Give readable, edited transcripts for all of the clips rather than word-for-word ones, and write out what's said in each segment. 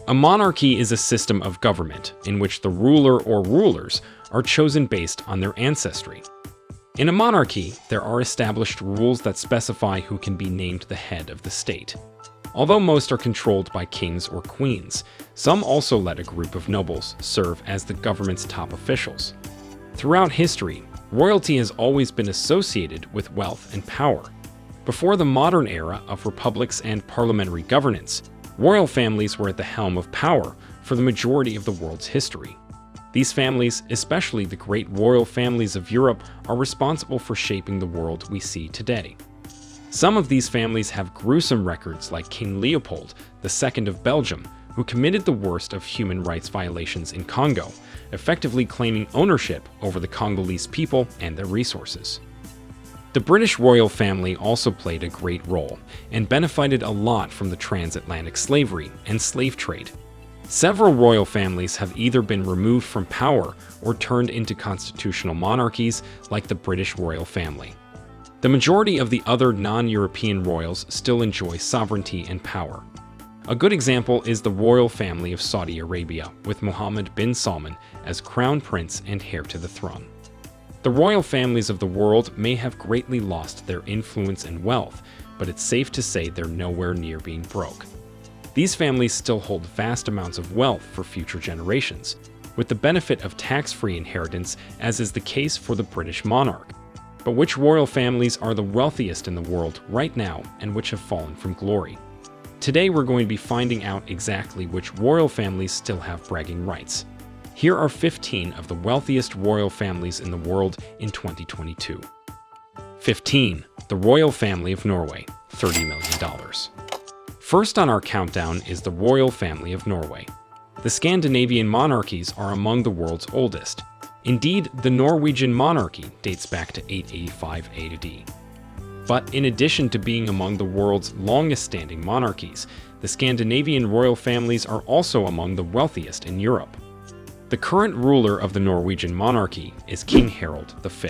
A monarchy is a system of government in which the ruler or rulers are chosen based on their ancestry. In a monarchy, there are established rules that specify who can be named the head of the state. Although most are controlled by kings or queens, some also let a group of nobles serve as the government's top officials. Throughout history, royalty has always been associated with wealth and power. Before the modern era of republics and parliamentary governance, royal families were at the helm of power for the majority of the world's history. These families, especially the great royal families of Europe, are responsible for shaping the world we see today. Some of these families have gruesome records, like King Leopold II of Belgium, who committed the worst of human rights violations in Congo, effectively claiming ownership over the Congolese people and their resources. The British royal family also played a great role and benefited a lot from the transatlantic slavery and slave trade. Several royal families have either been removed from power or turned into constitutional monarchies, like the British royal family. The majority of the other non-European royals still enjoy sovereignty and power. A good example is the royal family of Saudi Arabia, with Mohamed Bin Salman as crown prince and heir to the throne. The royal families of the world may have greatly lost their influence and wealth, but it's safe to say they're nowhere near being broke. These families still hold vast amounts of wealth for future generations, with the benefit of tax-free inheritance, as is the case for the British monarch. But which royal families are the wealthiest in the world right now, and which have fallen from glory? Today we're going to be finding out exactly which royal families still have bragging rights. Here are 15 of the wealthiest royal families in the world in 2022. 15. The royal family of Norway, $30 million. First on our countdown is the royal family of Norway. The Scandinavian monarchies are among the world's oldest. Indeed, the Norwegian monarchy dates back to 885 AD. But in addition to being among the world's longest-standing monarchies, the Scandinavian royal families are also among the wealthiest in Europe. The current ruler of the Norwegian monarchy is King Harald V.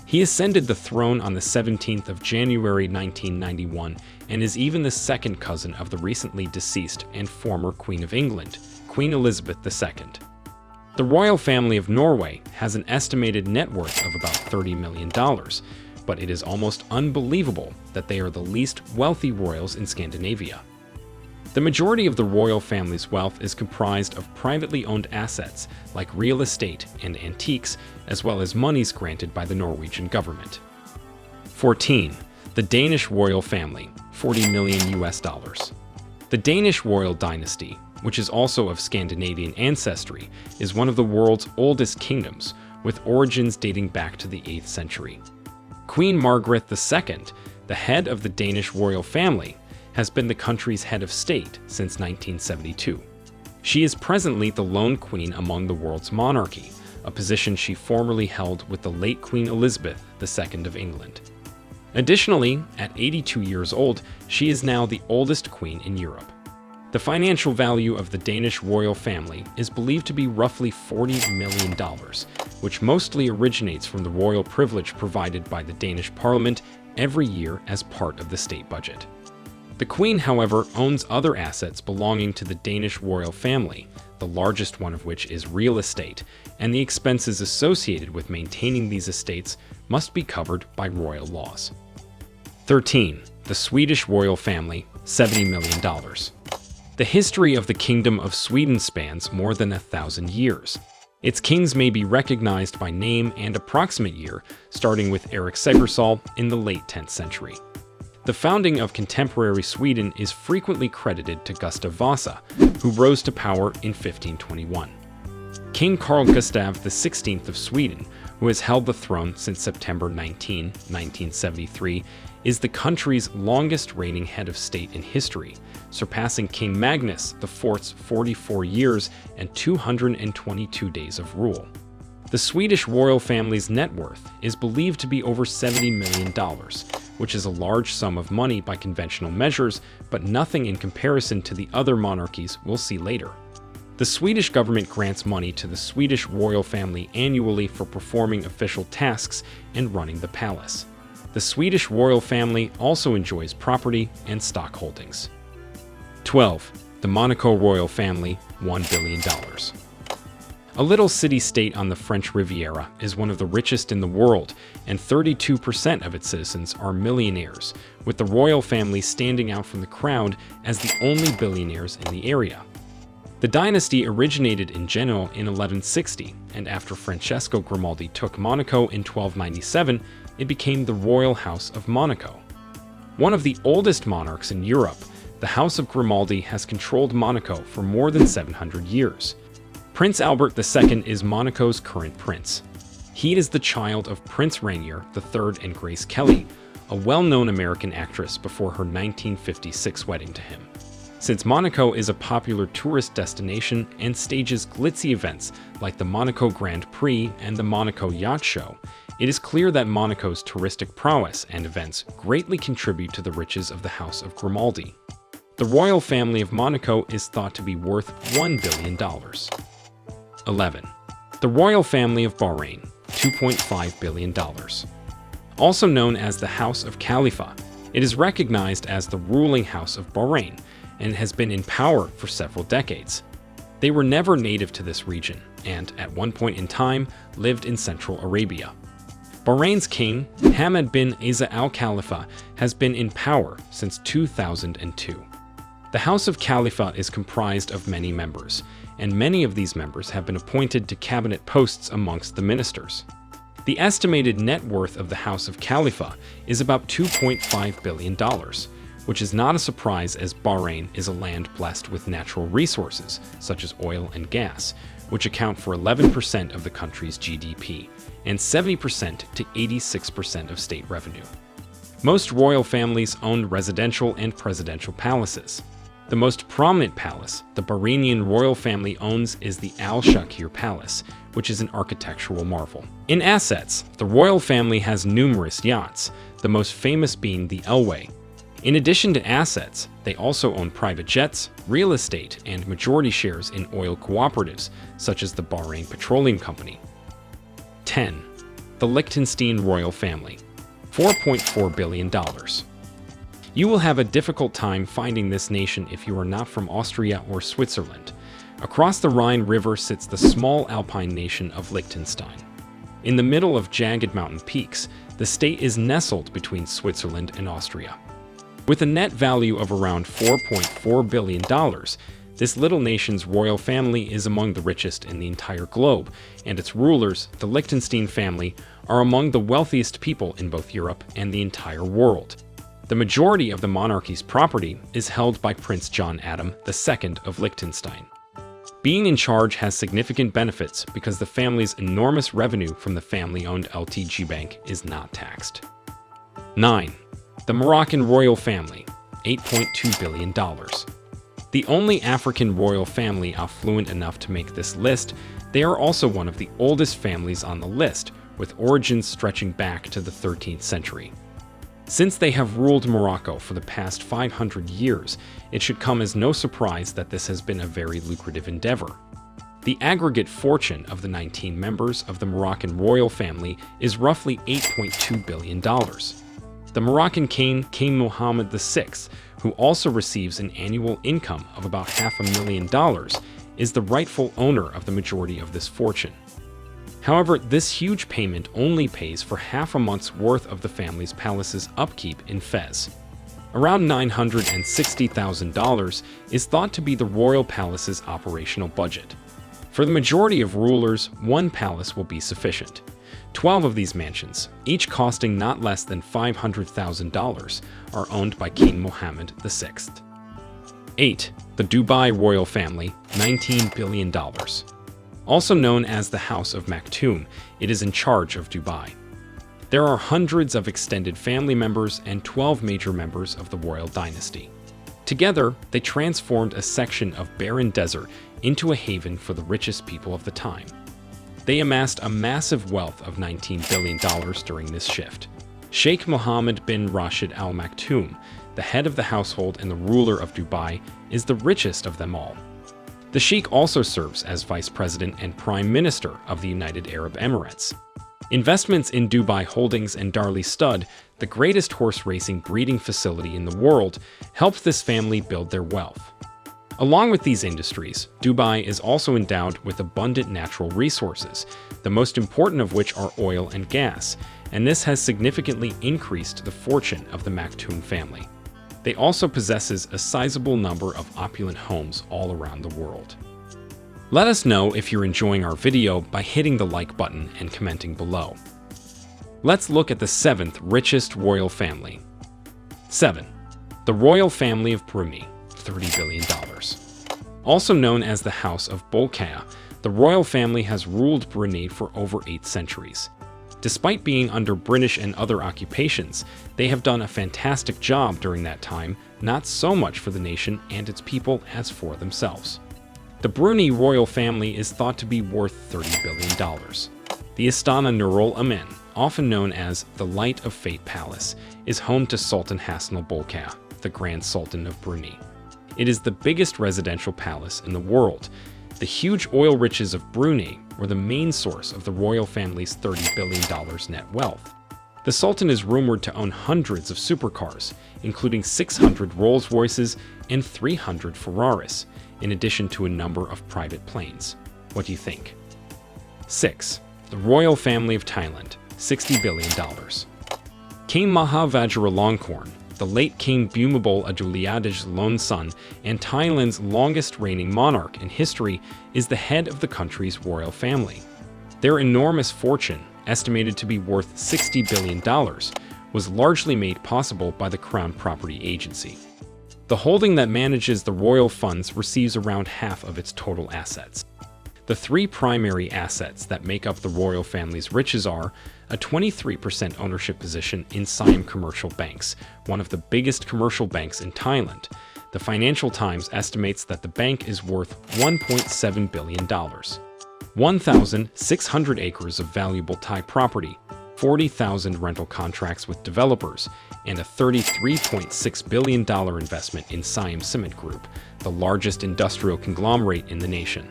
He ascended the throne on the 17th of January 1991 and is even the second cousin of the recently deceased and former Queen of England, Queen Elizabeth II. The royal family of Norway has an estimated net worth of about $30 million, but it is almost unbelievable that they are the least wealthy royals in Scandinavia. The majority of the royal family's wealth is comprised of privately owned assets like real estate and antiques, as well as monies granted by the Norwegian government. 14. The Danish royal family, $40 million US. The Danish royal dynasty, which is also of Scandinavian ancestry, is one of the world's oldest kingdoms, with origins dating back to the 8th century. Queen Margaret II, the head of the Danish royal family, has been the country's head of state since 1972. She is presently the lone queen among the world's monarchy, a position she formerly held with the late Queen Elizabeth II of England. Additionally, at 82 years old, she is now the oldest queen in Europe. The financial value of the Danish royal family is believed to be roughly $40 million, which mostly originates from the royal privilege provided by the Danish parliament every year as part of the state budget. The Queen, however, owns other assets belonging to the Danish royal family, the largest one of which is real estate, and the expenses associated with maintaining these estates must be covered by royal laws. 13. The Swedish royal family, $70 million. The history of the Kingdom of Sweden spans more than 1,000 years. Its kings may be recognized by name and approximate year, starting with Erik Segersal in the late 10th century. The founding of contemporary Sweden is frequently credited to Gustav Vasa, who rose to power in 1521. King Carl Gustaf XVI of Sweden, who has held the throne since September 19, 1973, is the country's longest reigning head of state in history, surpassing King Magnus IV's 44 years and 222 days of rule. The Swedish royal family's net worth is believed to be over $70 million, which is a large sum of money by conventional measures, but nothing in comparison to the other monarchies we'll see later. The Swedish government grants money to the Swedish royal family annually for performing official tasks and running the palace. The Swedish royal family also enjoys property and stock holdings. 12. The Monaco royal family, $1 billion. A little city-state on the French Riviera is one of the richest in the world, and 32% of its citizens are millionaires, with the royal family standing out from the crowd as the only billionaires in the area. The dynasty originated in Genoa in 1160, and after Francesco Grimaldi took Monaco in 1297, it became the Royal House of Monaco. One of the oldest monarchs in Europe, the House of Grimaldi has controlled Monaco for more than 700 years. Prince Albert II is Monaco's current prince. He is the child of Prince Rainier III and Grace Kelly, a well-known American actress before her 1956 wedding to him. Since Monaco is a popular tourist destination and stages glitzy events like the Monaco Grand Prix and the Monaco Yacht Show, it is clear that Monaco's touristic prowess and events greatly contribute to the riches of the House of Grimaldi. The royal family of Monaco is thought to be worth $1 billion. 11. The royal family of Bahrain, $2.5 billion. Also known as the House of Khalifa, it is recognized as the ruling house of Bahrain and has been in power for several decades. They were never native to this region and, at one point in time, lived in Central Arabia. Bahrain's king, Mohamed Bin Isa Al Khalifa, has been in power since 2002. The House of Khalifa is comprised of many members, and many of these members have been appointed to cabinet posts amongst the ministers. The estimated net worth of the House of Khalifa is about $2.5 billion, which is not a surprise as Bahrain is a land blessed with natural resources, such as oil and gas, which account for 11% of the country's GDP and 70% to 86% of state revenue. Most royal families owned residential and presidential palaces. The most prominent palace the Bahrainian royal family owns is the Al Shakir Palace, which is an architectural marvel. In assets, the royal family has numerous yachts, the most famous being the Elway. In addition to assets, they also own private jets, real estate, and majority shares in oil cooperatives, such as the Bahrain Petroleum Company. 10. The Liechtenstein royal family, $4.4 billion. You will have a difficult time finding this nation if you are not from Austria or Switzerland. Across the Rhine River sits the small alpine nation of Liechtenstein. In the middle of jagged mountain peaks, the state is nestled between Switzerland and Austria. With a net value of around $4.4 billion, this little nation's royal family is among the richest in the entire globe, and its rulers, the Liechtenstein family, are among the wealthiest people in both Europe and the entire world. The majority of the monarchy's property is held by Prince John Adam II of Liechtenstein. Being in charge has significant benefits because the family's enormous revenue from the family-owned LTG Bank is not taxed. 9. The Moroccan royal family, $8.2 billion. The only African royal family affluent enough to make this list, they are also one of the oldest families on the list, with origins stretching back to the 13th century. Since they have ruled Morocco for the past 500 years, it should come as no surprise that this has been a very lucrative endeavor. The aggregate fortune of the 19 members of the Moroccan royal family is roughly $8.2 billion. The Moroccan king Mohammed VI, who also receives an annual income of about $500,000, is the rightful owner of the majority of this fortune. However, this huge payment only pays for half a month's worth of the family's palace's upkeep in Fez. Around $960,000 is thought to be the royal palace's operational budget. For the majority of rulers, one palace will be sufficient. 12 of these mansions, each costing not less than $500,000, are owned by King Mohammed VI. 8. The Dubai royal family, $19 billion. Also known as the House of Maktoum, it is in charge of Dubai. There are hundreds of extended family members and 12 major members of the royal dynasty. Together, they transformed a section of barren desert into a haven for the richest people of the time. They amassed a massive wealth of $19 billion during this shift. Sheikh Mohammed bin Rashid Al Maktoum, the head of the household and the ruler of Dubai, is the richest of them all. The Sheikh also serves as Vice President and Prime Minister of the United Arab Emirates. Investments in Dubai Holdings and Darley Stud, the greatest horse racing breeding facility in the world, helped this family build their wealth. Along with these industries, Dubai is also endowed with abundant natural resources, the most important of which are oil and gas, and this has significantly increased the fortune of the Maktoum family. They also possesses a sizable number of opulent homes all around the world. Let us know if you're enjoying our video by hitting the like button and commenting below. Let's look at the 7th richest royal family. 7. The royal family of Brunei, $30 billion. Also known as the House of Bolkiah, the royal family has ruled Brunei for over 8 centuries. Despite being under British and other occupations, they have done a fantastic job during that time, not so much for the nation and its people as for themselves. The Brunei royal family is thought to be worth $30 billion. The Istana Nurul Amin, often known as the Light of Fate Palace, is home to Sultan Hassanal Bolkiah, the Grand Sultan of Brunei. It is the biggest residential palace in the world. The huge oil riches of Brunei were the main source of the royal family's $30 billion net wealth. The Sultan is rumored to own hundreds of supercars, including 600 Rolls-Royces and 300 Ferraris, in addition to a number of private planes. What do you think? 6. The royal family of Thailand, $60 billion. King Maha Vajiralongkorn, the late King Bhumibol Adulyadej's lone son and Thailand's longest reigning monarch in history, is the head of the country's royal family. Their enormous fortune, estimated to be worth $60 billion, was largely made possible by the Crown Property Agency. The holding that manages the royal funds receives around half of its total assets. The 3 primary assets that make up the royal family's riches are a 23% ownership position in Siam Commercial Banks, one of the biggest commercial banks in Thailand. The Financial Times estimates that the bank is worth $1.7 billion. 1,600 acres of valuable Thai property, 40,000 rental contracts with developers, and a $33.6 billion investment in Siam Cement Group, the largest industrial conglomerate in the nation.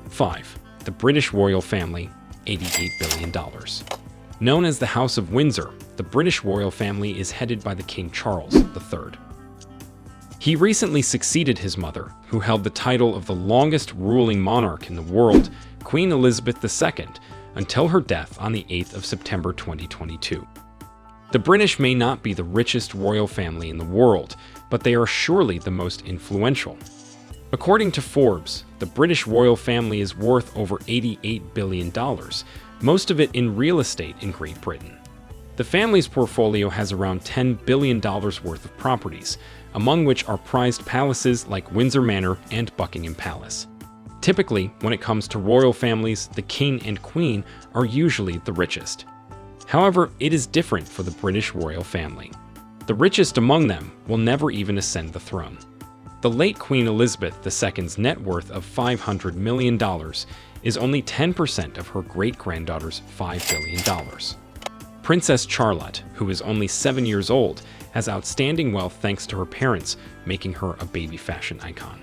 5. The British royal family, $88 billion. Known as the House of Windsor, the British royal family is headed by the King Charles III. He recently succeeded his mother, who held the title of the longest ruling monarch in the world, Queen Elizabeth II, until her death on the 8th of September 2022. The British may not be the richest royal family in the world, but they are surely the most influential. According to Forbes, the British royal family is worth over $88 billion, most of it in real estate in Great Britain. The family's portfolio has around $10 billion worth of properties, among which are prized palaces like Windsor Manor and Buckingham Palace. Typically, when it comes to royal families, the king and queen are usually the richest. However, it is different for the British royal family. The richest among them will never even ascend the throne. The late Queen Elizabeth II's net worth of $500 million is only 10% of her great-granddaughter's $5 billion. Princess Charlotte, who is only 7 years old, has outstanding wealth thanks to her parents, making her a baby fashion icon.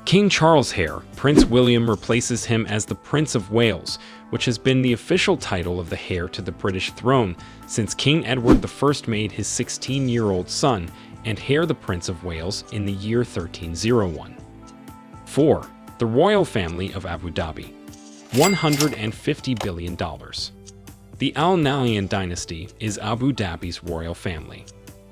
King Charles' heir, Prince William, replaces him as the Prince of Wales, which has been the official title of the heir to the British throne since King Edward I made his 16-year-old son and heir the Prince of Wales in the year 1301. 4. The royal family of Abu Dhabi, $150 billion. The Al Nahyan dynasty is Abu Dhabi's royal family.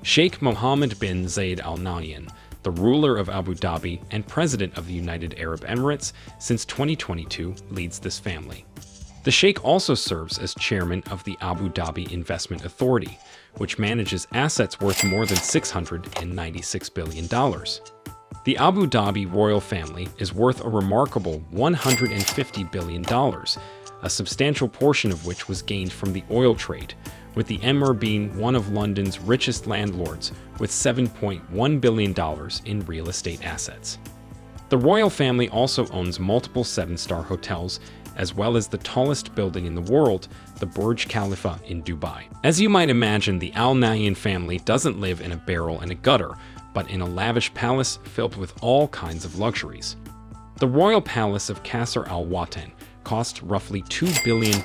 Sheikh Mohammed bin Zayed Al Nahyan, the ruler of Abu Dhabi and president of the United Arab Emirates since 2022, leads this family. The sheikh also serves as chairman of the Abu Dhabi Investment Authority, which manages assets worth more than $696 billion. The Abu Dhabi royal family is worth a remarkable $150 billion, a substantial portion of which was gained from the oil trade, with the Emir being one of London's richest landlords with $7.1 billion in real estate assets. The royal family also owns multiple 7-star hotels, as well as the tallest building in the world, the Burj Khalifa in Dubai. As you might imagine, the Al Nahyan family doesn't live in a barrel and a gutter, but in a lavish palace filled with all kinds of luxuries. The royal palace of Qasr Al Watan costs roughly $2 billion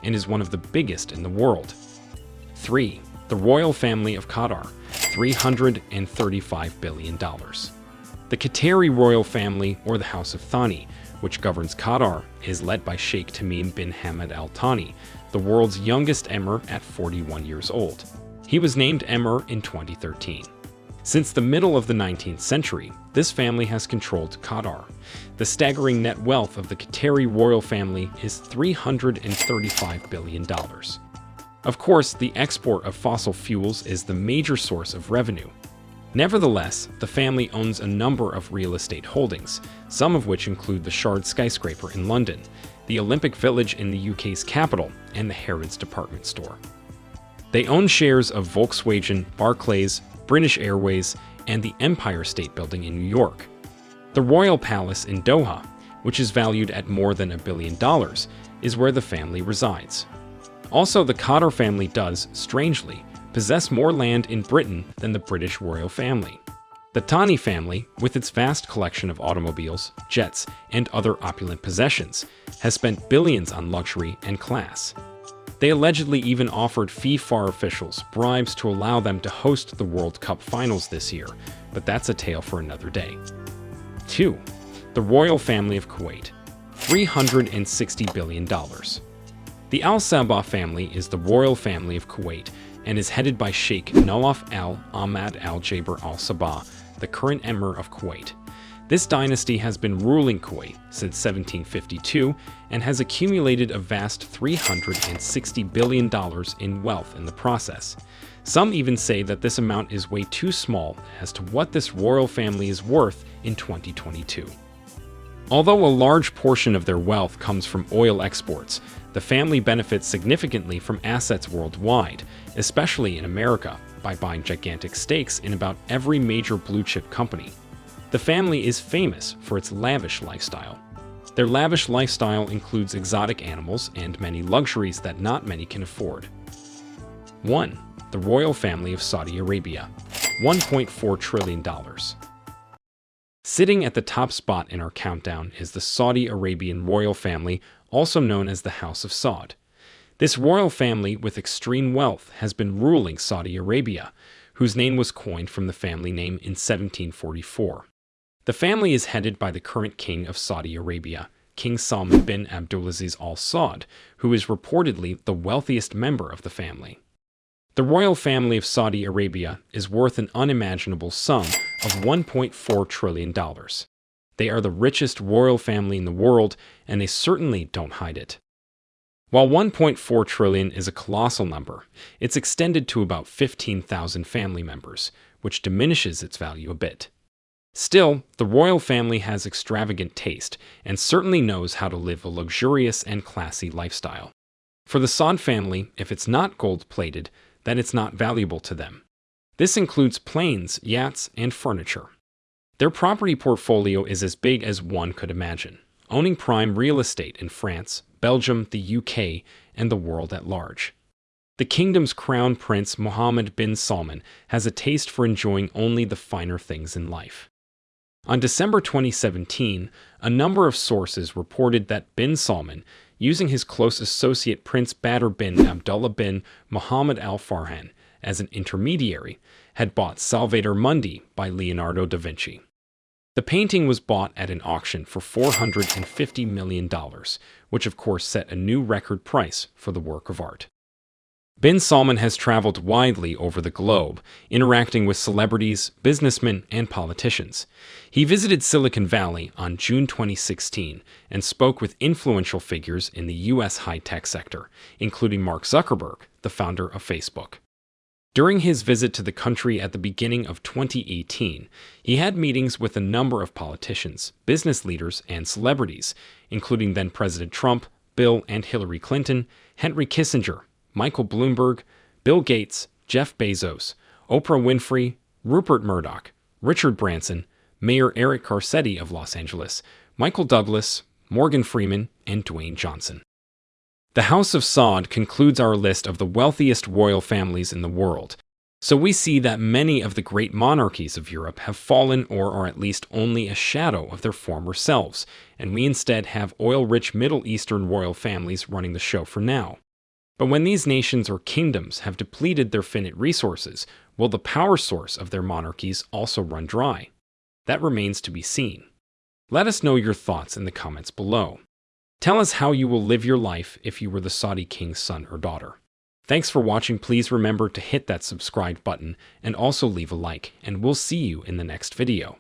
and is one of the biggest in the world. 3. The royal family of Qatar, $335 billion. The Qatari royal family, or the House of Thani, which governs Qatar, is led by Sheikh Tamim bin Hamad Al Thani, the world's youngest emir at 41 years old. He was named emir in 2013. Since the middle of the 19th century, this family has controlled Qatar. The staggering net wealth of the Qatari royal family is $335 billion. Of course, the export of fossil fuels is the major source of revenue. Nevertheless, the family owns a number of real estate holdings, some of which include the Shard skyscraper in London, the Olympic Village in the UK's capital, and the Harrods department store. They own shares of Volkswagen, Barclays, British Airways, and the Empire State Building in New York. The Royal Palace in Doha, which is valued at more than $1 billion, is where the family resides. Also, the Qatar family does, strangely, possess more land in Britain than the British royal family. The Thani family, with its vast collection of automobiles, jets, and other opulent possessions, has spent billions on luxury and class. They allegedly even offered FIFA officials bribes to allow them to host the World Cup finals this year, but that's a tale for another day. 2. The royal family of Kuwait, $360 billion. The Al Sabah family is the royal family of Kuwait and is headed by Sheikh Nawaf Al Ahmad Al Jaber Al Sabah, the current emir of Kuwait. This dynasty has been ruling Kuwait since 1752 and has accumulated a vast $360 billion in wealth in the process. Some even say that this amount is way too small as to what this royal family is worth in 2022. Although a large portion of their wealth comes from oil exports, the family benefits significantly from assets worldwide, especially in America, by buying gigantic stakes in about every major blue-chip company. The family is famous for its lavish lifestyle. Their lavish lifestyle includes exotic animals and many luxuries that not many can afford. 1. The royal family of Saudi Arabia, $1.4 trillion. Sitting at the top spot in our countdown is the Saudi Arabian royal family, also known as the House of Saud. This royal family with extreme wealth has been ruling Saudi Arabia, whose name was coined from the family name in 1744. The family is headed by the current king of Saudi Arabia, King Salman bin Abdulaziz Al Saud, who is reportedly the wealthiest member of the family. The royal family of Saudi Arabia is worth an unimaginable sum of $1.4 trillion. They are the richest royal family in the world, and they certainly don't hide it. While $1.4 trillion is a colossal number, it's extended to about 15,000 family members, which diminishes its value a bit. Still, the royal family has extravagant taste and certainly knows how to live a luxurious and classy lifestyle. For the Saud family, if it's not gold-plated, then it's not valuable to them. This includes planes, yachts, and furniture. Their property portfolio is as big as one could imagine, owning prime real estate in France, Belgium, the UK, and the world at large. The kingdom's crown prince Mohamed Bin Salman has a taste for enjoying only the finer things in life. On December 2017, a number of sources reported that Bin Salman, using his close associate Prince Badr bin Abdullah bin Muhammad Al Farhan as an intermediary, had bought Salvator Mundi by Leonardo da Vinci. The painting was bought at an auction for $450 million, which of course set a new record price for the work of art. Bin Salman has traveled widely over the globe, interacting with celebrities, businessmen, and politicians. He visited Silicon Valley on June 2016 and spoke with influential figures in the U.S. high-tech sector, including Mark Zuckerberg, the founder of Facebook. During his visit to the country at the beginning of 2018, he had meetings with a number of politicians, business leaders, and celebrities, including then-President Trump, Bill and Hillary Clinton, Henry Kissinger, Michael Bloomberg, Bill Gates, Jeff Bezos, Oprah Winfrey, Rupert Murdoch, Richard Branson, Mayor Eric Garcetti of Los Angeles, Michael Douglas, Morgan Freeman, and Dwayne Johnson. The House of Saud concludes our list of the wealthiest royal families in the world, so we see that many of the great monarchies of Europe have fallen or are at least only a shadow of their former selves, and we instead have oil-rich Middle Eastern royal families running the show for now. But when these nations or kingdoms have depleted their finite resources, will the power source of their monarchies also run dry? That remains to be seen. Let us know your thoughts in the comments below. Tell us how you will live your life if you were the Saudi king's son or daughter. Thanks for watching. Please remember to hit that subscribe button and also leave a like, and we'll see you in the next video.